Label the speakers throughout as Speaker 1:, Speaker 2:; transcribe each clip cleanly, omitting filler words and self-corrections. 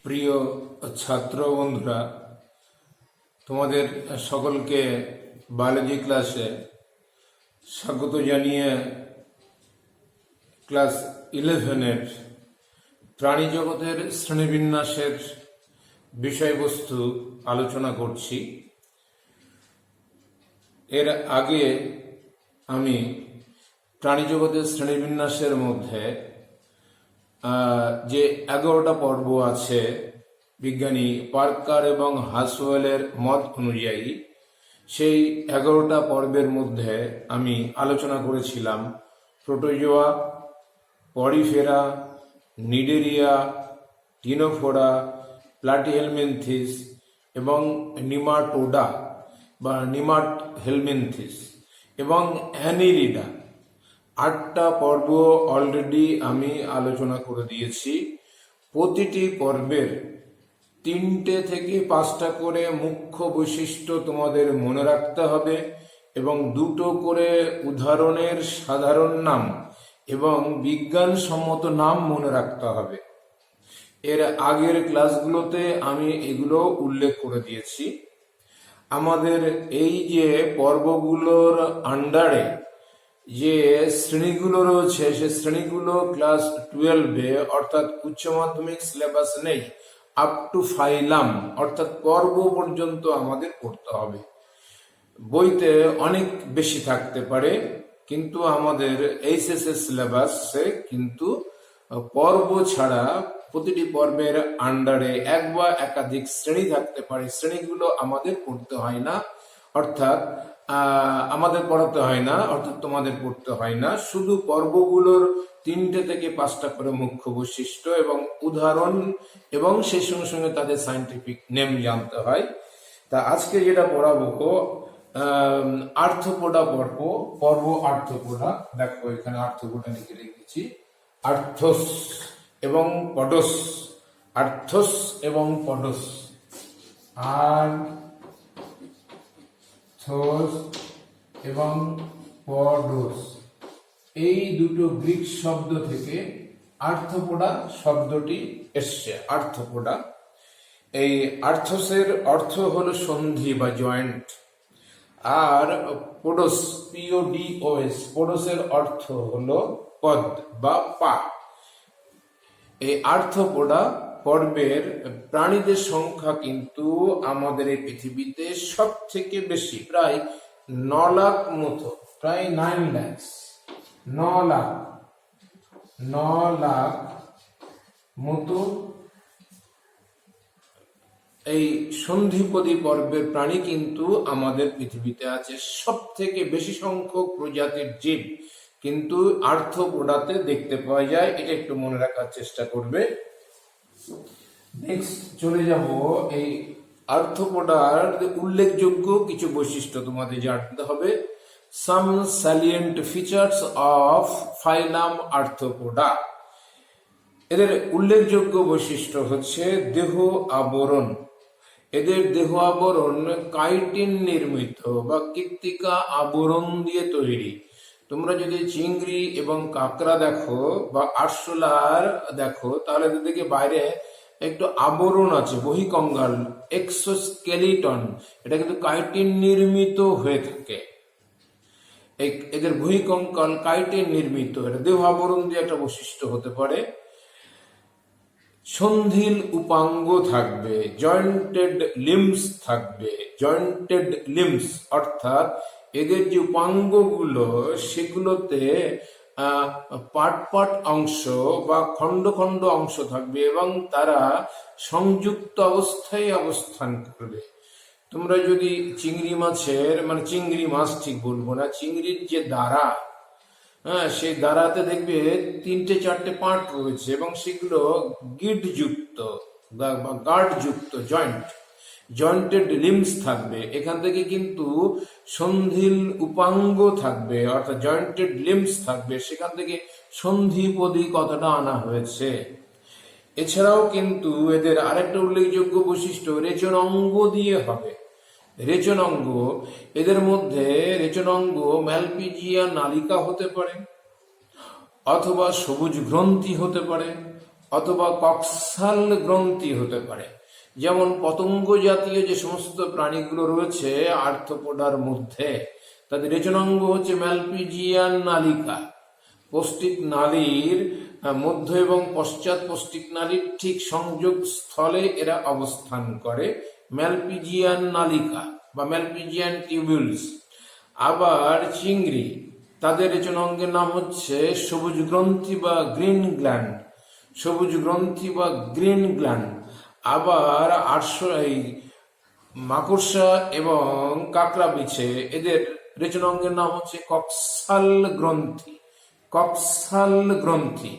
Speaker 1: প্রিয় ছাত্র বন্ধুরা, তোমাদের সকলকে বায়োলজি ক্লাসে স্বাগত জানিয়ে ক্লাস 11-এর প্রাণী জগতের শ্রেণীবিন্যাসের বিষয়বস্তু আলোচনা করছি। এর আগে আমি প্রাণী জগতের শ্রেণীবিন্যাসের মধ্যে যে 11টা পর্ব আছে বিজ্ঞানী পার্কার এবং হাসওয়েলের মত অনুযায়ী, সেই 11টা পর্বের মধ্যে আমি আলোচনা করেছিলাম protozoa, Porifera, Cnidaria, ctenophora, Platyhelminthes এবং নিমাটোডা বা নিমাটহেলমিনথিস এবং অ্যানিরিডা। 8টা পর্ব অলরেডি আমি আলোচনা করে দিয়েছি। প্রতিটি পর্বের 3টে থেকে 5টা করে মুখ্য বৈশিষ্ট্য তোমাদের মনে রাখতে হবে এবং 2টো করে উদাহরণের সাধারণ নাম এবং বিজ্ঞানসম্মত নাম মনে রাখতে হবে। এর আগের ক্লাসগুলোতে আমি এগুলো উল্লেখ করে দিয়েছি। আমাদের এই যে পর্বগুলোর আন্ডারে যে শ্রেণীগুলো রয়েছে, সে শ্রেণীগুলো ক্লাস 12-এ অর্থাৎ উচ্চ মাধ্যমিক সিলেবাস নেই, আপ টু ফাইলাম অর্থাৎ পর্ব পর্যন্ত আমাদের পড়তে হবে। বইতে অনেক বেশি থাকতে পারে, কিন্তু আমাদের এইচএসএস সিলেবাসে কিন্তু পর্ব ছাড়া প্রতিটি পর্বের আন্ডারে এক বা একাধিক শ্রেণী থাকতে পারে। শ্রেণীগুলো আমাদের পড়তে হয় না, অর্থাৎ আমাদের পড়াতে হয় না, অর্থাৎ তোমাদের পড়তে হয় না। শুধু পর্বগুলোর 3টে থেকে 5টা করে মুখ্য বৈশিষ্ট্য এবং উদাহরণ এবং সেই সঙ্গে সঙ্গে তাদের সায়েন্টিফিক নেম জানতে হয়। তা আজকে যেটা পড়াবো আর্থ্রোপোডা পর্ব আর্থ্রোপোডা। দেখো এখানে আর্থ্রোপোডা লিখে রেখেছি, আর্থোস এবং পডোস, আর্থোস এবং পডোস, আর্থোস এবং পডোস, এই দুটো গ্রিক শব্দ থেকে আর্থ্রোপোডা শব্দটি এসছে। আর্থ্রোপোডা, এই আর্থোসের অর্থ হলো সন্ধি বা জয়েন্ট, আর পোডোস, PODOS, পোডোসের অর্থ হলো পদ বা পা। এই আর্থ্রোপোডা পর্বের প্রাণীদের সংখ্যা কিন্তু আমাদের এই পৃথিবীতে সব থেকে বেশি, প্রায় 9 লাখ মতো, প্রায় 9 লাখ 9 লাখ মতো এই সন্ধিপদী পর্বের প্রাণী কিন্তু আমাদের পৃথিবীতে আছে। সব থেকে বেশি সংখ্যক প্রজাতির জীব কিন্তু আর্থ্রোপোডাতে দেখতে পাওয়া যায়। এটা একটু মনে রাখার চেষ্টা করবে। নেক্সট চলে যাব এই আর্থ্রোপোডার উল্লেখযোগ্য কিছু বৈশিষ্ট্য তোমাদের জানতে হবে। সাম স্যালিয়েন্ট ফিচার্স অফ ফাইলাম আর্থ্রোপোডা। এদের উল্লেখযোগ্য বৈশিষ্ট্য হচ্ছে দেহ আবরণ। এদের দেহ আবরণ কাইটিন নির্মিত বা কৃত্তিকা আবরণ দিয়ে তৈরি। তোমরা যদি চিংড়ি এবং কাঁকড়া দেখো বা আরশোলার দেখো, তাহলে এদের দিকে বাইরে একটু আবরণ আছে, বহিকঙ্গাল, এক্সোস্কেলিটন, এটা কিন্তু কাইটিন নির্মিত হয়ে থাকে। এদের বহিকঙ্কাল কাইটিন নির্মিত, এটা দেহ আবরণ দিয়ে একটা বৈশিষ্ট্য হতে পারে। সন্ধিল উপাঙ্গ থাকবে, জয়েন্টেড লিম্বস থাকবে। জয়েন্টেড লিম্বস অর্থাৎ এদের যে উপাঙ্গগুলো সেগুলোতে পাট অংশ বা খণ্ড খণ্ড অংশ থাকবে এবং তারা সংযুক্ত অবস্থায় অবস্থান করবে। তোমরা যদি চিংড়ি মাছের, মানে চিংড়ি মাছ ঠিক বলবো না, চিংড়ির যে দাঁড়া, সেই দাঁড়াতে দেখবে 3-4টে পার্ট রয়েছে এবং সেগুলো গিট যুক্ত বা গার্ড যুক্ত, জয়েন্টেড লিম্বস থাকবে। এখান থেকে কিন্তু সন্ধিল উপাঙ্গ থাকবে, অর্থাৎ জয়েন্টেড লিম্বস থাকবে, সেখান থেকে সন্ধিপদী কথাটা আনা হয়েছে। এছাড়াও কিন্তু এদের আরেকটা উল্লেখযোগ্য বৈশিষ্ট্য রেচন অঙ্গ দিয়ে হবে। রেচন অঙ্গ, এদের মধ্যে রেচন অঙ্গ ম্যালপিজিয়া নালিকা হতে পারে, অথবা সবুজ গ্রন্থি হতে পারে, অথবা কক্সাল গ্রন্থি হতে পারে। যেমন পতঙ্গ জাতীয় যে সমস্ত প্রাণীগুলো রয়েছে আর্থ্রোপোডার মধ্যে, তাদের রেচনাঙ্গ হচ্ছে ম্যালপিজিয়ান নালিকা। পৌষ্টিক নালীর মধ্য এবং পশ্চাৎ পৌষ্টিক নালীর ঠিক সংযোগ স্থলে এরা অবস্থান করে, ম্যালপিজিয়ান নালিকা বা ম্যালপিজিয়ান টিউবিউলস। আবার চিংড়ি, তাদের রেচনাঙ্গের নাম হচ্ছে সবুজ গ্রন্থি বা গ্রিন গ্ল্যান্ড, সবুজ গ্রন্থি বা গ্রিন গ্ল্যান্ড। আবার মাকড়সা এবং কাঁকড়া বিছে, এদের রেচনাঙ্গের নাম হচ্ছে কক্সাল গ্রন্থি, কক্সাল গ্রন্থি।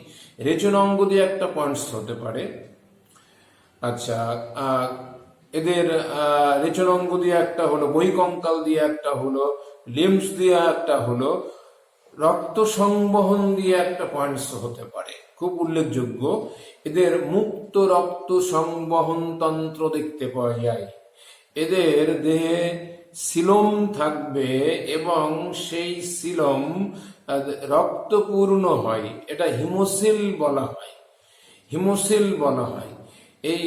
Speaker 1: রেচনাঙ্গ দিয়ে একটা পয়েন্টস হতে পারে। আচ্ছা, এদের রেচনাঙ্গ দিয়ে একটা হলো, বহিকঙ্কাল দিয়ে একটা হলো, লিম্স দিয়ে একটা হলো, রক্ত সংবহন দিয়ে একটা পয়েন্টস হতে পারে। খুব উল্লেখযোগ্য, এদের মুক্ত রক্ত সংবহন তন্ত্র দেখতে পাওয়া যায়। এদের দেহে সিলোম থাকবে এবং সেই সিলোম রক্তপূর্ণ হয়, এটা হিমোসিল বলা হয়, হিমোসিল বলা হয়। এই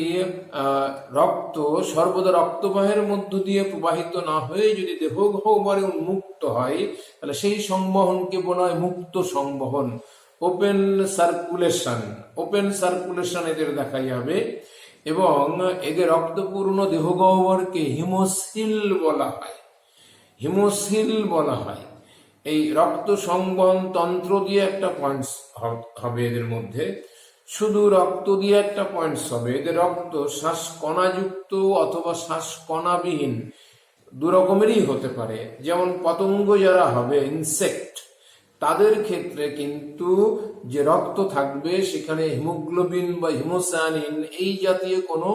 Speaker 1: রক্ত সর্বদা রক্তবাহের মধ্য দিয়ে প্রবাহিত না হয়ে যদি দেহগহ্বরে উন্মুক্ত হয়, তাহলে সেই সংবহনকে বলা হয় মুক্ত সংবহন, ওপেন সার্কুলেশন। ওপেন সার্কুলেশন এদের দেখা যাবে এবং এদের রক্তপূর্ণ দেহগহ্বরকে হিমোসিল বলা হয়, হিমোসিল বলা হয়। এই রক্ত সংবহন তন্ত্র দিয়ে একটা পয়েন্টস হবে এদের মধ্যে, শুধু রক্ত দিয়ে একটা পয়েন্টস হবে। এদের রক্ত শ্বাসকণাযুক্ত অথবা শ্বাসকণাবিহীন দু রকমেরই হতে পারে। যেমন পতঙ্গ যারা হবে, ইনসেক্ট, তাদের ক্ষেত্রে কিন্তু যে রক্ত থাকবে সেখানে হিমোগ্লোবিন বা হিমোসায়ানিন এই জাতীয় কোনো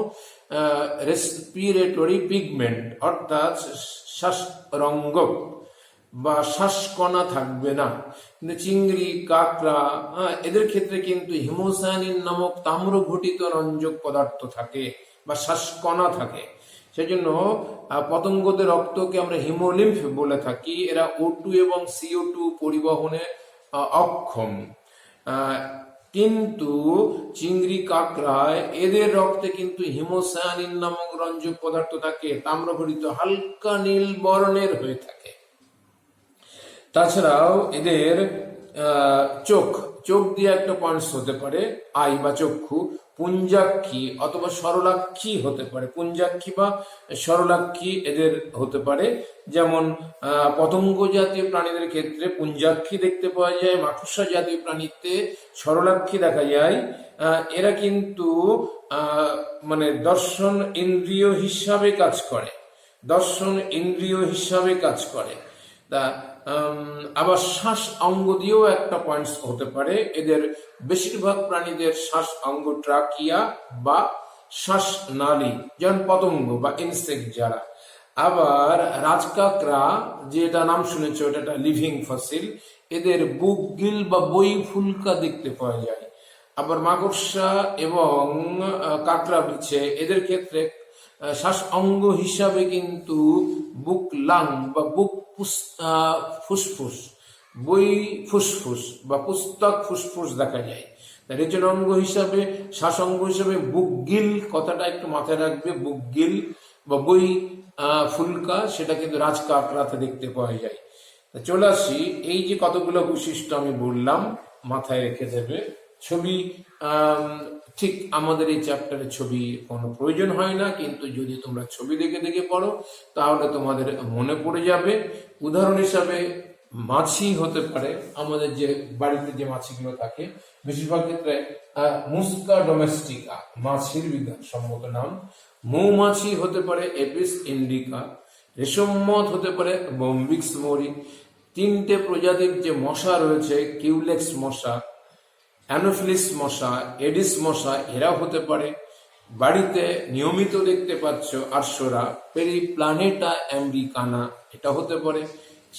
Speaker 1: রেসপিরেটরি পিগমেন্ট অর্থাৎ শ্বাসরঙ্গ বা শ্বাসকণা থাকবে না। কিন্তু চিংড়ি, কাঁকড়া, এদের ক্ষেত্রে কিন্তু হিমোসায়ানিন নামক তাম্র ঘটিত রঞ্জক পদার্থ থাকে বা শ্বাসকণা থাকে। সেজন্য পতঙ্গদের রক্তকে আমরা হিমোলিম্ফ বলে থাকি। এরা O2 এবং CO2 পরিবহনে অক্ষম। কিন্তু চিংড়ি, কাঁকড়ায় এদের রক্তে কিন্তু হিমোসায়ানিন নামক রঞ্জক পদার্থ থাকে, তাম্র ঘটিত হালকা নীল বর্ণের হয়ে থাকে। তাছাড়াও এদের চোখ, চোখ দিয়ে একটা পয়েন্টস হতে পারে, আই বা চক্ষু, পুঞ্জাক্ষী অথবা সরলাক্ষী হতে পারে, পুঞ্জাক্ষী বা সরলাক্ষী এদের হতে পারে। যেমন পতঙ্গ জাতীয় প্রাণীদের ক্ষেত্রে পুঞ্জাক্ষী দেখতে পাওয়া যায়, মাকড়সা জাতীয় প্রাণীতে সরলাক্ষী দেখা যায়। এরা কিন্তু মানে দর্শন ইন্দ্রিয় হিসাবে কাজ করে, দর্শন ইন্দ্রিয় হিসাবে কাজ করে। তা আবার শ্বাস অঙ্গ দিয়েও একটা পয়েন্টস হতে পারে। এদের বেশিরভাগ প্রাণীদের শ্বাস অঙ্গ ট্রাকিয়া বা শ্বাস নালী, যেমন পতঙ্গ বা ইনসেক্ট যারা। আবার রাজকাকড়া, যেটা নাম শুনেছ, ওটা একটা লিভিং ফসিল, এদের বুক গিল বা বই ফুলকা দেখতে পাওয়া যায়। আবার মাকড়সা এবং কাঁকড়া বিছে, এদের ক্ষেত্রে শ্বাস অঙ্গ হিসাবে কিন্তু বুক লাং বা বুক ফুসফুস, বই ফুসফুস বা পুস্তক ফুসফুস দেখা যায়। রেচন অঙ্গ হিসাবে, শ্বাস অঙ্গ হিসাবে বুক গিল, কথাটা একটু মাথায় রাখবে, বুক গিল বা বই ফুলকা, সেটা কিন্তু রাজকাকড়াতে দেখতে পাওয়া যায়। চলে আসি, এই যে কতগুলো বৈশিষ্ট্য আমি বললাম মাথায় রেখে দেবে। ছবি ঠিক আমাদের এই চ্যাপ্টারে ছবি কোনো প্রয়োজন হয় না, কিন্তু যদি তোমরা ছবি দেখে দেখে পড়ো তাহলে তোমাদের মনে পড়ে যাবে। উদাহরণ হিসাবে মাছি হতে পারে, আমাদের যে বাড়িতে যে মাছিগুলো থাকে বেশিরভাগ ক্ষেত্রে মুস্কা ডোমেস্টিকা মাছির বিজ্ঞানসম্মত নাম। মৌমাছি হতে পারে এপিস ইন্ডিকা, রেশম মথ হতে পারে বম্বিক্স মরি। তিনটে প্রজাতির যে মশা রয়েছে, কিউলেক্স মশা, অ্যানোফিলিস মশা, এডিস মশা, এরা হতে পারে। বাড়িতে নিয়মিত দেখতে পাচ্ছ আরশোরা, পেরিপ্লানেটা আমেরিকানা, এটা হতে পারে।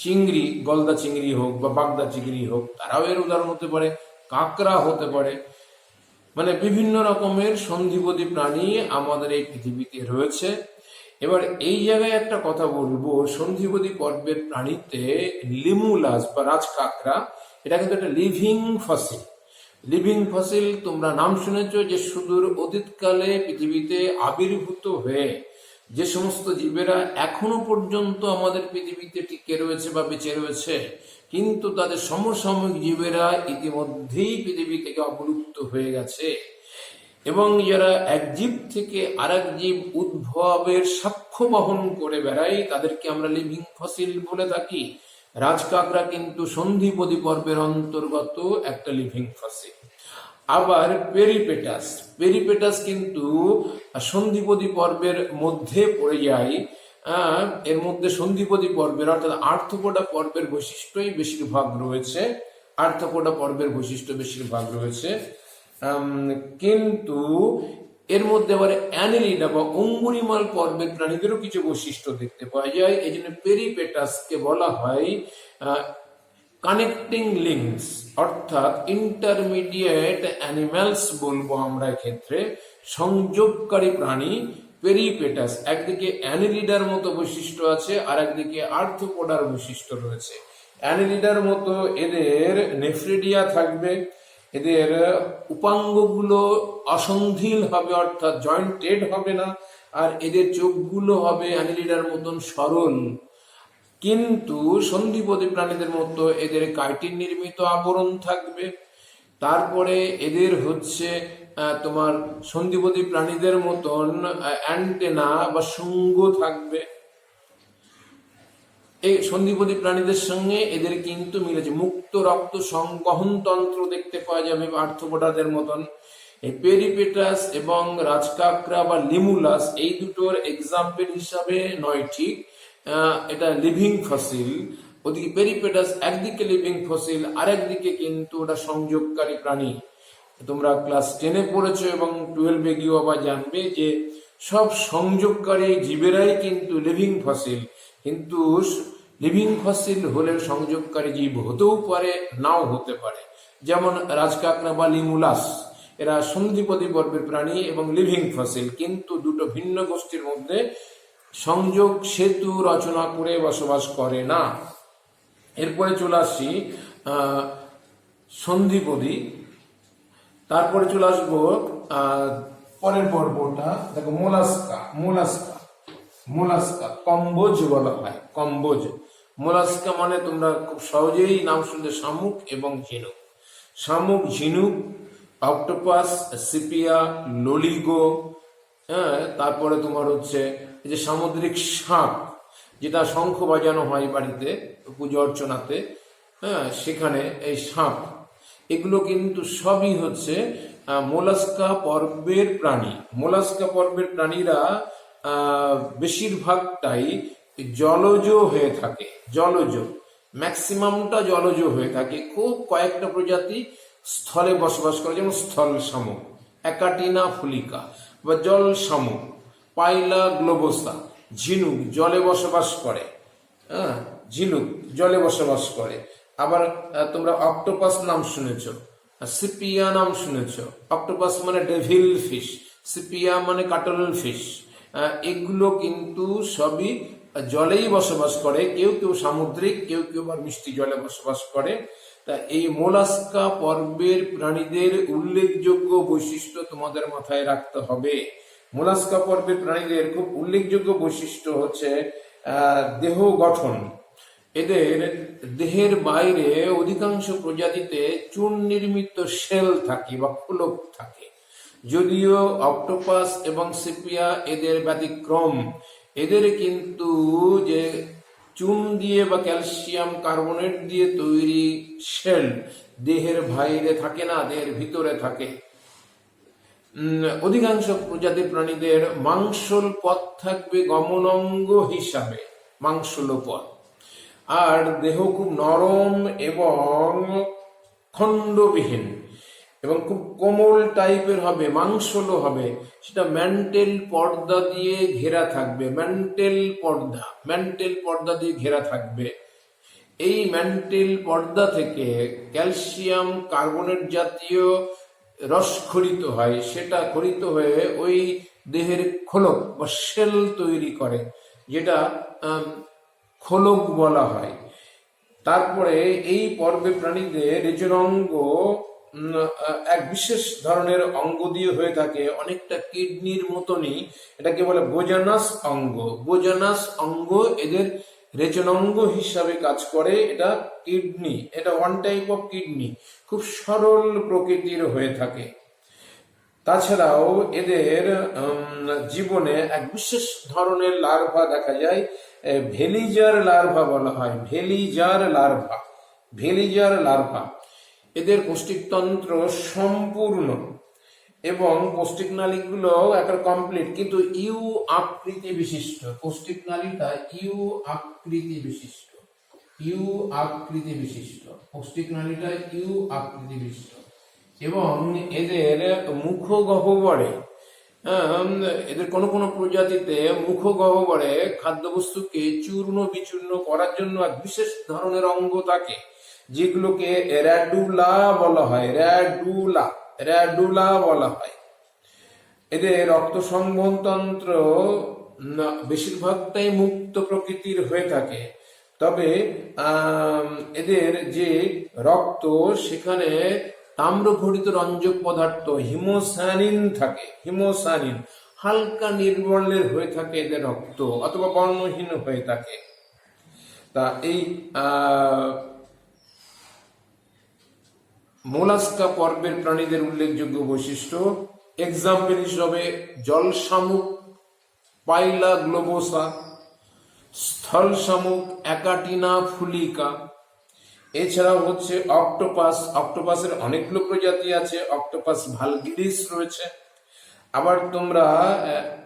Speaker 1: চিংড়ি, গলদা চিংড়ি হোক বা বাগদা চিংড়ি হোক, তারাও এর উদাহরণ হতে পারে। কাঁকড়া হতে পারে। মানে বিভিন্ন রকমের সন্ধিপদী প্রাণী আমাদের এই পৃথিবীতে রয়েছে। এবার এই জায়গায় একটা কথা বলবো, সন্ধিপদী পর্বের প্রাণীতে লিমুলাস বা রাজকাকড়া, এটা কিন্তু একটা লিভিং ফসিল। লিভিং ফসিল তোমরা নাম শুনেছ যে সুদূর অতীতকালে পৃথিবীতে আবির্ভূত হয়ে যে সমস্ত জীবেরা এখনো পর্যন্ত আমাদের পৃথিবীতে টিকে রয়েছে বা বেঁচে রয়েছে, কিন্তু তাদের সমসাময়িক জীবেরা ইতিমধ্যেই পৃথিবী থেকে অবলুপ্ত হয়ে গেছে, এবং যারা এক জীব থেকে আরেক জীব উদ্ভবের সাক্ষ্য বহন করে বেড়ায় তাদেরকে আমরা লিভিং ফসিল বলে থাকি। রাজকাকড়া কিন্তু সন্ধিপদী পর্বের অন্তর্গত একটা লিভিং ফসিল। আবার পেরিপেটাস, পেরিপেটাস কিন্তু সন্ধিপদী পর্বের মধ্যে পড়ে যায়। এর মধ্যে সন্ধিপদী পর্বের অর্থাৎ আর্থ্রোপোডা পর্বের বৈশিষ্ট্যই বেশিরভাগ রয়েছে, আর্থ্রোপোডা পর্বের বৈশিষ্ট্য বেশিরভাগ রয়েছে। কিন্তু এর মধ্যে আবার অ্যানেলিডা বা অঙ্গুরিমাল পর্বের প্রাণীদেরও কিছু বৈশিষ্ট্য দেখতে পাওয়া যায়। এই জন্য পেরিপেটাসকে বলা হয় কানেক্টিং লিঙ্কস, অর্থাৎ ইন্টারমিডিয়েট অ্যানিমালস বলবো আমরা এক্ষেত্রে, সংযোগকারী প্রাণী পেরিপেটাস। একদিকে অ্যানেলিডার মতো বৈশিষ্ট্য আছে, আর একদিকে আর্থ্রোপোডার বৈশিষ্ট্য রয়েছে। অ্যানেলিডার মতো এদের নেফ্রিডিয়া থাকবে, এদের উপাঙ্গগুলো অসন্ধিল হবে অর্থাৎ জয়েন্টেড হবে না, আর এদের চোখগুলো হবে অ্যানেলিডার মতন সরল। কিন্তু সন্ধিপদী প্রাণীদের মতো এদের কাইটিন নির্মিত আবরণ থাকবে। তারপরে এদের হচ্ছে তোমার সন্ধিপদী প্রাণীদের মতন অ্যান্টেনা বা শুঙ্গ থাকবে। এই সন্ধিপদী প্রাণীদের সঙ্গে এদের কিন্তু মিলেছে। মুক্ত রক্ত সংবহন তন্ত্র দেখতে পাওয়া যাবে আর্থ্রোপোডাদের মতন। এই পেরিপেটাস এবং রাজকাকড়া বা লিমুলাস এই দুটোর এক্সাম্পল হিসাবে নয় ঠিক, এটা লিভিং ফসিল। ওদিকে পেরিপেটাস একদিকে লিভিং ফসিল, আর একদিকে কিন্তু ওটা সংযোগকারী প্রাণী। তোমরা ক্লাস 10-এ পড়েছো এবং 12-এ গিয়েও আবার জানবে যে সব সংযোগকারী জীবেরাই কিন্তু লিভিং ফসিল। কিন্তু লিভিং ফসিল হলে সংযোগকারী জীব হতেও পারে, নাও হতে পারে। যেমন রাজকাকড়া বা লিমুলাস, এরা সন্ধিপদী পর্বের প্রাণী এবং লিভিং ফসিল, কিন্তু দুটো ভিন্ন গোষ্ঠীর মধ্যে সংযোগ সেতু রচনা করে বসবাস করে না। এরপরে চলে আসছি সন্ধিপদী। তারপরে চলে আসবো পরের পর্বটা, দেখো মোলাস্কা। মোলাস্কা, মোলাস্কা কম্বোজ বলা হয়, কম্বোজ। মোলাস্কা মানে তোমরা খুব সহজেই নাম শুনতে শামুক এবং ঝিনুক। শামুক, ঝিনুক, অক্টোপাস, সিপিয়া, ললিগো। তারপরে তোমার হচ্ছে এই যে সামুদ্রিক সাপ, যেটা শঙ্খ বাজানো হয় বাড়িতে পুজো অর্চনাতে, সেখানে এই সাপ, এগুলো কিন্তু সবই হচ্ছে মোলাস্কা পর্বের প্রাণী। মোলাস্কা পর্বের প্রাণীরা বেশিরভাগটাই জলজ হয়ে থাকে, জলজ, ম্যাক্সিমামটা জলজ হয়ে থাকে। খুব কয়েকটা প্রজাতি স্থলে বসবাস করে, যেমন স্থল শামুক, অ্যাকাটিনা ফুলিকা, বা জল শামুক, পাইলা গ্লোবোসা। ঝিনুক জলে বসবাস করে, ঝিনুক জলে বসবাস করে। আবার তোমরা অক্টোপাস নাম শুনেছ, সিপিয়া নাম শুনেছ। অক্টোপাস মানে ডেভিল ফিশ, সিপিয়া মানে কাটল ফিশ। এগুলো কিন্তু সবই জলেই বসবাস করে, কেউ কেউ সামুদ্রিক, কেউ কেউ আবার মিষ্টি জলে বসবাস করে। তা এই মোলাস্কা পর্বের প্রাণীদের উল্লেখযোগ্য বৈশিষ্ট্য তোমাদের মাথায় রাখতে হবে। মোলাস্কা পর্বের প্রাণীদের খুব উল্লেখযোগ্য বৈশিষ্ট্য হচ্ছে দেহ গঠন। এদের দেহের বাইরে অধিকাংশ প্রজাতিতে চূর্ণ নির্মিত শেল থাকে বা ফলক থাকে, যদিও অক্টোপাস এবং সিপিয়া এদের ব্যতিক্রম। এদের কিন্তু যে চুন দিয়ে বা ক্যালসিয়াম কার্বনেট দিয়ে তৈরি শেল দেহের বাইরে থাকে না, দেহের ভিতরে থাকে। অধিকাংশ প্রজাতির প্রাণীদের মাংসল পথ থাকবে গমনাঙ্গ হিসাবে, মাংসল পথ। আর দেহ খুব নরম এবং খণ্ডবিহীন এবং খুব কোমল টাইপের হবে, মাংসলও হবে। সেটা ম্যান্টেল পর্দা দিয়ে ঘেরা থাকবে, ম্যান্টেল পর্দা, ম্যান্টেল পর্দা দিয়ে ঘেরা থাকবে। এই ম্যান্টেল পর্দা থেকে ক্যালসিয়াম কার্বনেট জাতীয় রস খরিত হয়, সেটা খরিত হয়ে ওই দেহের খোলক বা শেল তৈরি করে, যেটা খোলক বলা হয়। তারপরে এই পর্বে প্রাণীদের রেচনাঙ্গ এক বিশেষ ধরনের অঙ্গ দিয়ে হয়ে থাকে, অনেকটা কিডনির মতনই। এটাকে বলে বোজানাস অঙ্গ। বোজানাস অঙ্গ এদের রেচনাঙ্গ হিসাবে কাজ করে। এটা কিডনি, এটা ওয়ান টাইপ অফ কিডনি, খুব সরল প্রকৃতির হয়ে থাকে। তাছাড়াও এদের জীবনে এক বিশেষ ধরনের লার্ভা দেখা যায়, ভেলিজার লার্ভা বলা হয়। ভেলিজার লার্ভা, ভেলিজার লার্ভা। এদের পৌষ্টিকতন্ত্র সম্পূর্ণ এবং পৌষ্টিক নালীগুলো একটা কমপ্লিট, কিন্তু ইউ আকৃতি বিশিষ্ট। পৌষ্টিক নালীটা ইউ আকৃতি বিশিষ্ট, ইউ আকৃতি বিশিষ্ট। পৌষ্টিক নালীটা ইউ আকৃতি বিশিষ্ট এবং এদের মুখগহ্বরে, এদের কোন কোন প্রজাতিতে মুখগহ্বরে খাদ্যবস্তুকে চূর্ণ বিচূর্ণ করার জন্য এক বিশেষ ধরনের অঙ্গ থাকে, যেগুলোকে র্যাডুলা বলা হয়। র্যাডুলা, র্যাডুলা বলা হয়। এদের রক্ত সংবহনতন্ত্র বেশিরভাগটাই মুক্ত প্রকৃতির হয়ে থাকে, তবে এদের যে রক্ত, সেখানে তাম্রঘটিত রঞ্জক পদার্থ হিমোসানিন থাকে। হিমোসানিন হালকা নির্বর্ণের হয়ে থাকে এদের রক্ত, অথবা বর্ণহীন হয়ে থাকে। তা এই মোলাস্কা পর্বের প্রাণীদের উল্লেখযোগ্য বৈশিষ্ট্য, এক্সাম্পল হিসেবে জল শামুক পাইলা গ্লোবোসা, স্থল শামুক অ্যাকাটিনা ফুলিকা। এছাড়াও হচ্ছে অক্টোপাস। অক্টোপাসের অনেকগুলো প্রজাতি আছে। অক্টোপাস ভালগিরিস রয়েছে। আবার তোমরা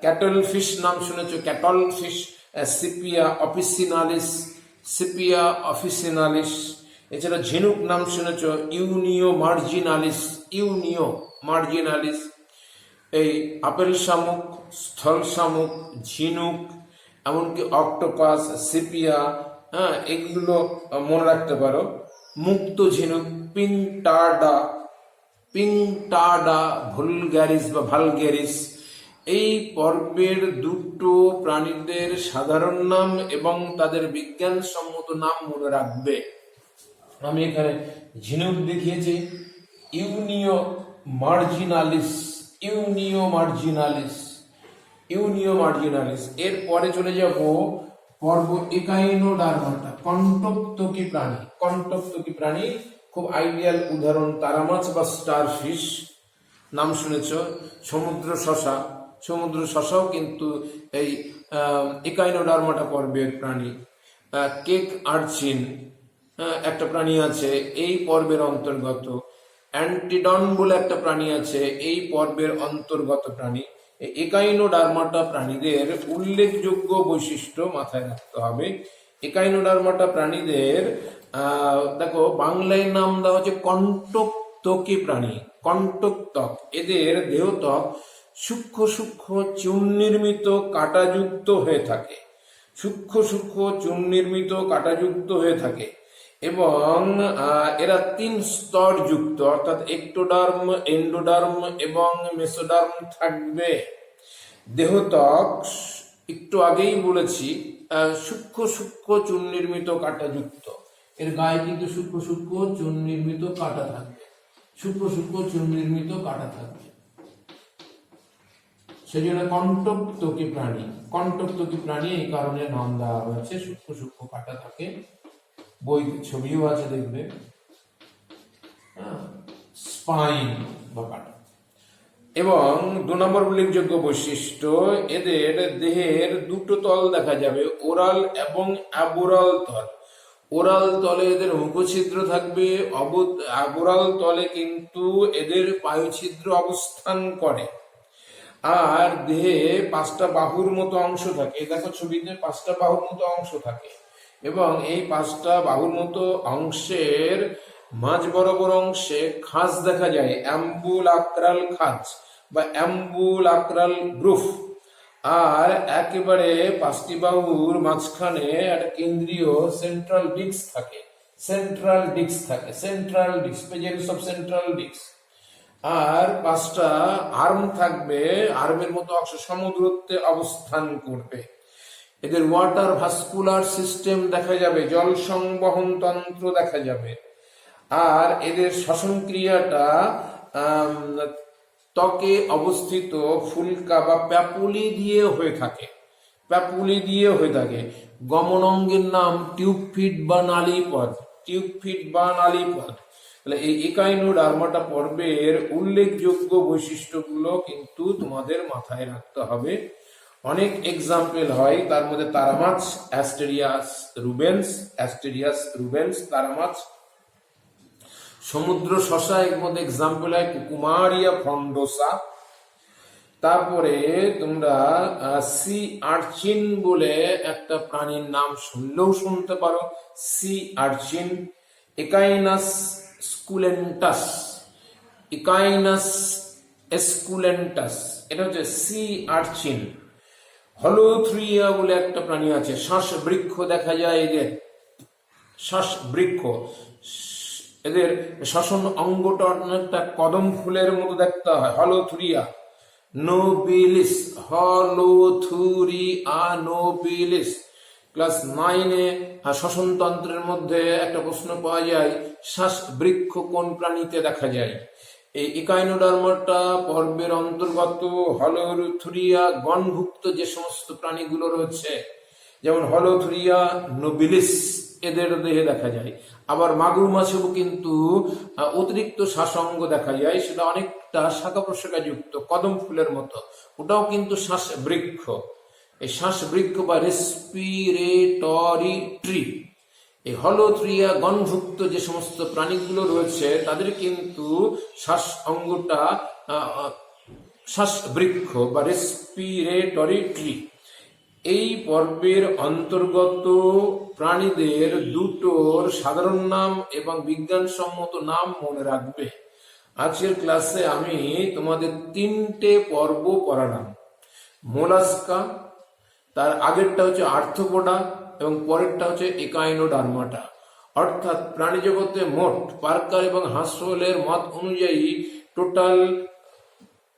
Speaker 1: ক্যাটল ফিশ নাম শুনেছো, cattle fish, sepia officinalis, sepia officinalis. এছাড়া ঝিনুক নাম শুনেছ, ইউনিও মার্জিনালিস, ইউনিও মার্জিনালিস। এই আপেল শামুক, স্থল শামুক, ঝিনুক, এমনকি অক্টোপাস, সিপিয়া, এগুলো মনে রাখতে পারো। মুক্ত ঝিনুক পিংটাডা, পিংটাডা ভুলগ্যারিস বা ভালগ্যারিস। এই পর্বের দুটো প্রাণীদের সাধারণ নাম এবং তাদের বিজ্ঞানসম্মত নাম মনে রাখবে। আমি এখানে ঝিনুক দেখিয়েছি, ইউনিও মার্জিনালিস, ইউনিও মার্জিনালিস, ইউনিও মার্জিনালিস। এরপরে চলে যাব পর্ব একাইনোডার্মাটা, কণ্টকতকি প্রাণী। কণ্টকতকি প্রাণী খুব আইডিয়াল উদাহরণ তারামাছ বা স্টারফিশ নাম শুনেছ। সমুদ্র শসা, সমুদ্র শসাও কিন্তু এই একাইনোডার্মাটা পর্বের প্রাণী। কেক আর্চিন একটা প্রাণী আছে, এই পর্বের অন্তর্গত। অ্যান্টিডন বলে একটা প্রাণী আছে, এই পর্বের অন্তর্গত প্রাণী। একাইনোডার্মাটা প্রাণীদের উল্লেখযোগ্য বৈশিষ্ট্য মাথায় রাখতে হবে। একাইনোডার্মাটা প্রাণীদের দেখো বাংলায় নাম দেওয়া হচ্ছে কণ্টকতকি প্রাণী, কণ্টকত্বক। এদের দেহত্বক সূক্ষ্ম সূক্ষ্ম চূর্ণ নির্মিত কাঁটাযুক্ত হয়ে থাকে, সূক্ষ্ম সূক্ষ্ম চূর্ণ নির্মিত কাঁটাযুক্ত হয়ে থাকে এবং এরা 3 স্তর যুক্ত, অর্থাৎ একটোডার্ম, এন্ডোডার্ম এবং মেসোডার্ম থাকবে। দেহত্বক একটু আগেই বলেছি সূক্ষ্ম সূক্ষ্ম চূর্ণ নির্মিত কাঁটাযুক্ত। এর গায়ে কিন্তু সূক্ষ্ম সূক্ষ্ম চূর্ণ নির্মিত কাঁটা থাকবে, সূক্ষ্ম সূক্ষ্ম চূর্ণ নির্মিত কাঁটা থাকবে। সেজন্য কণ্টকতকি প্রাণী, কণ্টকতকি প্রাণী এই কারণে নাম দেওয়া হয়েছে, সূক্ষ্ম সূক্ষ্ম কাঁটা থাকে। বই ছবিও আছে দেখবে, স্পাইন বা কাঁটা। এবং 2 নম্বর উল্লেখযোগ্য বৈশিষ্ট্য, এদের দেহের দুটো তল দেখা যাবে, ওরাল এবং অ্যাবোরাল তল। ওরাল তলে এদের মুখছিদ্র থাকবে, অ্যাবোরাল তলে কিন্তু এদের পায়ুছিদ্র অবস্থান করে। আর দেহে 5টা বাহুর মতো অংশ থাকে, দেখো ছবিতে 5টা বাহুর মতো অংশ থাকে এবং এই 5টা বাহুর মতো অংশের মাঝ বরাবর অংশে খাঁজ দেখা যায়, অ্যাম্বুলাক্রাল খাঁজ বা অ্যাম্বুলাক্রাল গ্রুফ। আর একেবারে 5টি বাহুর মাঝখানে একটা কেন্দ্রীয় সেন্ট্রাল ডিস্ক থাকে, সেন্ট্রাল ডিস্ক থাকে, central disc, presence of central disc. আর 5টা আর্ম থাকবে, আর্মের মতো অংশ সমদূরত্বে অবস্থান করবে। এদের ওয়াটার ভাস্কুলার সিস্টেম দেখা যাবে, জল সংবহন তন্ত্র দেখা যাবে। আর এদের শ্বসন ক্রিয়াটা আম, ত্বকে অবস্থিত ফুলকা বা প্যাপুলি দিয়ে হয়ে থাকে, প্যাপুলি দিয়ে হয়ে থাকে। গমন অঙ্গের নাম টিউবফিট বা নালীপথ, টিউবফিট বা নালীপথ। তাহলে এই একাইনোডার্মাটা পর্বের উল্লেখযোগ্য বৈশিষ্ট্যগুলো কিন্তু তোমাদের মাথায় রাখতে হবে। অনেক এক্সাম্পল হয়, তার মধ্যে তারা মাছ, অ্যাস্টেরিয়াস রুবেন্স তারা মাছ। সমুদ্র শসা এর মধ্যে এক্সাম্পল হয় কুকুমারিয়া ফ্রন্ডোসা। তারপরে তোমরা সি আর্চিন বলে একটা প্রাণীর নাম শুনলেও শুনতে পারো, সি আর্চিন। একাইনাস স্কুলেন্টাস, একাইনাস এসকুলেন্টাস, এটা হচ্ছে সি আর্চিন। হলোথ্রিয়া বলে একটা প্রাণী আছে, শ্বাস বৃক্ষ দেখা যায় এদের, শ্বাস বৃক্ষ। এদের শ্বসন অঙ্গটা অনেকটা কদম ফুলের মতো দেখতে হয়, হলোথ্রিয়া। নোবিলিস, হলোথুরিয়া নোবিলিস। ক্লাস 9-এ শ্বসনতন্ত্রের মধ্যে একটা প্রশ্ন পাওয়া যায়, শ্বাস বৃক্ষ কোন প্রাণীতে দেখা যায়। এই একাইনোডার্মাটা পর্বের অন্তর্গত হলোথুরিয়া গণভুক্ত যে সমস্ত প্রাণীগুলো রয়েছে, যেমন হলোথুরিয়া নোবিলিস এদের দেহে দেখা যায়। আবার মাগুর মাছেও কিন্তু অতিরিক্ত শ্বাসঙ্গ দেখা যায়, সেটা অনেকটা শাখা প্রশাখা যুক্ত কদম ফুলের মতো, ওটাও কিন্তু শ্বাস বৃক্ষ। এই শ্বাস বৃক্ষ বা রেসপিরেটরি ট্রি, এই হলোথ্রিয়া গণভুক্ত যে সমস্ত প্রাণীগুলো রয়েছে তাদের কিন্তু শ্বাস অঙ্গটা শ্বাস বৃক্ষ বা রেসপিরেটরি ট্রি। এই পর্বের অন্তর্গত প্রাণীদের দুটোর সাধারণ নাম এবং বিজ্ঞানসম্মত নাম মনে রাখবে। আজকের ক্লাসে আমি তোমাদের 3টে পর্ব পড়ালাম। মোলাস্কা, তার আগেরটা হচ্ছে আর্থ্রোপোডা এবং পরেরটা হচ্ছে একাইনোডার্মাটা। অর্থাৎ প্রাণী জগতে মোট পার্কার এবং হাঁসওয়েলের মত অনুযায়ী টোটাল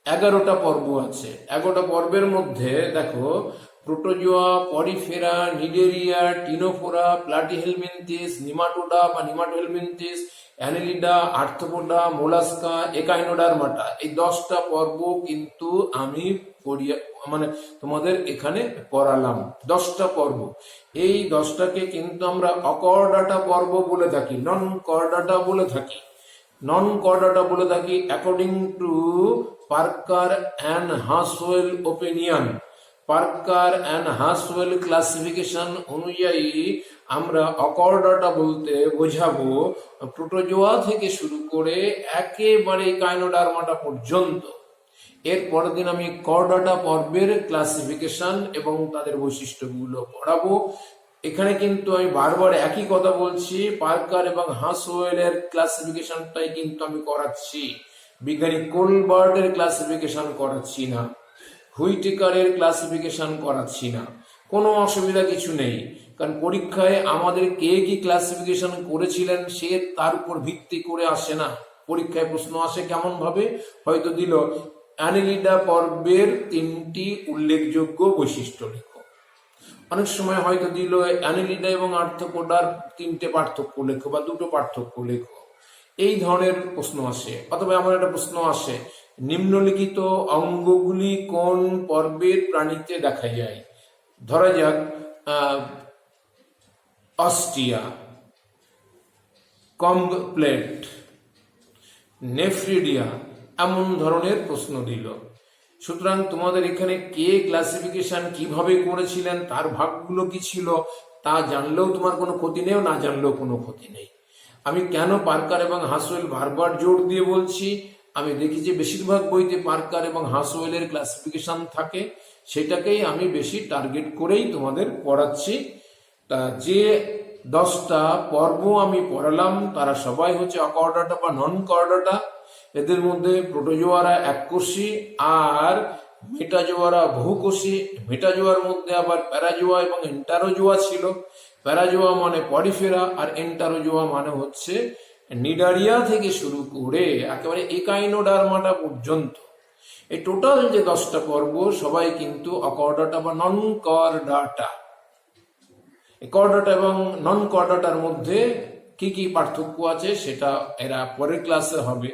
Speaker 1: 11টা পর্ব আছে। 11টা পর্বের মধ্যে দেখো, protozoa, Porifera, Cnidaria, ctenophora, Platyhelminthes, নিমাটোডা বা নিমাটোহেলমিনথিস, অ্যানেলিডা, আর্থ্রোপোডা, মোলাস্কা, একাইনোডার্মাটা, এই 10টা পর্ব কিন্তু আমি তোমাদের এখানে পড়ালাম। 10টা পর্ব, এই 10টাকে কিন্তু আমরা অকর্ডাটা পর্ব বলে থাকি, নন কর্ডাটা বলে থাকি, নন কর্ডাটা বলে থাকি according to Parker and Haswell opinion. Parker and Haswell classification অনুযায়ী আমরা অকর্ডাটা বলতে বোঝাবো প্রোটোজোয়া থেকে শুরু করে একেবারে কাইনোডার্মাটা পর্যন্ত। এর পরের দিন আমি কর্ডাটা পর্বের ক্লাসিফিকেশন এবং তাদের বৈশিষ্ট্যগুলো পড়াবো। এখানে কিন্তু আমি বারবার একই কথা বলছি, পার্কার এবং হাঁসওয়েলের ক্লাসিফিকেশনটাই কিন্তু আমি করাচ্ছি, বিজ্ঞানী কোলবার্টের ক্লাসিফিকেশন করাচ্ছি না, হুইটেকারের ক্লাসিফিকেশন করাচ্ছি না। কোনো অসুবিধা কিছু নেই, কারণ পরীক্ষায় আমাদের কে কি ক্লাসিফিকেশন করেছিলেন সে তার উপর ভিত্তি করে আসে না। পরীক্ষায় প্রশ্ন আসে কেমন ভাবে, হয়তো দিল অ্যানেলিডা পর্বের 3টি উল্লেখযোগ্য বৈশিষ্ট্য লেখো, অনেক সময় হয়তো দিল অ্যানেলিডা এবং আর্থ্রোপোডার 3টে পার্থক্য লেখো বা 2টো পার্থক্য লেখো, এই ধরনের প্রশ্ন আসে। অথবা এমন একটা প্রশ্ন আসে, নিম্নলিখিত অঙ্গগুলি কোন পর্বের প্রাণীতে দেখা যায়। ধরা যাক অস্টিয়া, কমপ্লেট, নেফ্রিডিয়া, এমন ধরনের প্রশ্ন দিল। সুতরাং তোমাদের এখানে কে ক্লাসিফিকেশন কিভাবে করেছিলেন, তার ভাগগুলো কি ছিল, তা জানলেও তোমার কোনো ক্ষতি নেই, না জানলেও কোনো ক্ষতি নেই। আমি কেন পার্কার এবং হাঁসওয়েল বারবার জোর দিয়ে বলছি, আমি দেখি যে বেশিরভাগ বইতে পার্কার এবং হাঁসওয়েলের ক্লাসিফিকেশন থাকে, সেটাকেই আমি বেশি টার্গেট করেই তোমাদের পড়াচ্ছি। তা যে 10টা পর্ব আমি পড়ালাম তারা সবাই হচ্ছে অকর্ডাটা বা নন কর্ডাটা। এদের মধ্যে প্রোটোজোয়ারা এককোষী আর মেটাজোয়ারা বহুকোষী। মেটাজোয়ার মধ্যে আবার প্যারাজোয়া এবং এন্টারোজোয়া ছিল। প্যারাজোয়া মানে পরিফেরা আর এন্টারোজোয়া মানে হচ্ছে নিডারিয়া থেকে শুরু করে একেবারে একাইনোডার্মাটা পর্যন্ত। এই টোটাল যে 10টা পর্ব সবাই কিন্তু অকর্ডাটা বা নন কর্ডাটা। কর্ডাটা এবং নন কর্ডাটার মধ্যে কি কি পার্থক্য আছে সেটা এরা পরের ক্লাসে হবে।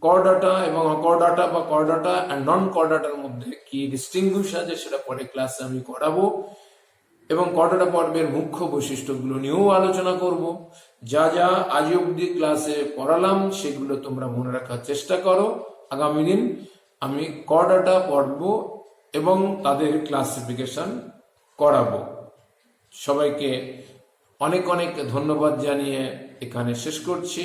Speaker 1: করডাটা এবং অকরডাটা বা করডাটা আর নন করডাটার মধ্যে কি ডিস্টিংগুইশ আছে সেটা পরের ক্লাসে আমি করাবো, এবং করডাটা পর্বের মুখ্য বৈশিষ্ট্যগুলো নিয়েও আলোচনা করব। যা যা আজ অব্দি ক্লাসে পড়ালাম সেগুলো তোমরা মনে রাখার চেষ্টা করো। আগামী দিন আমি করডাটা পড়ব এবং তাদের ক্লাসিফিকেশন করাবো। সবাইকে অনেক অনেক ধন্যবাদ জানিয়ে এখানে শেষ করছি।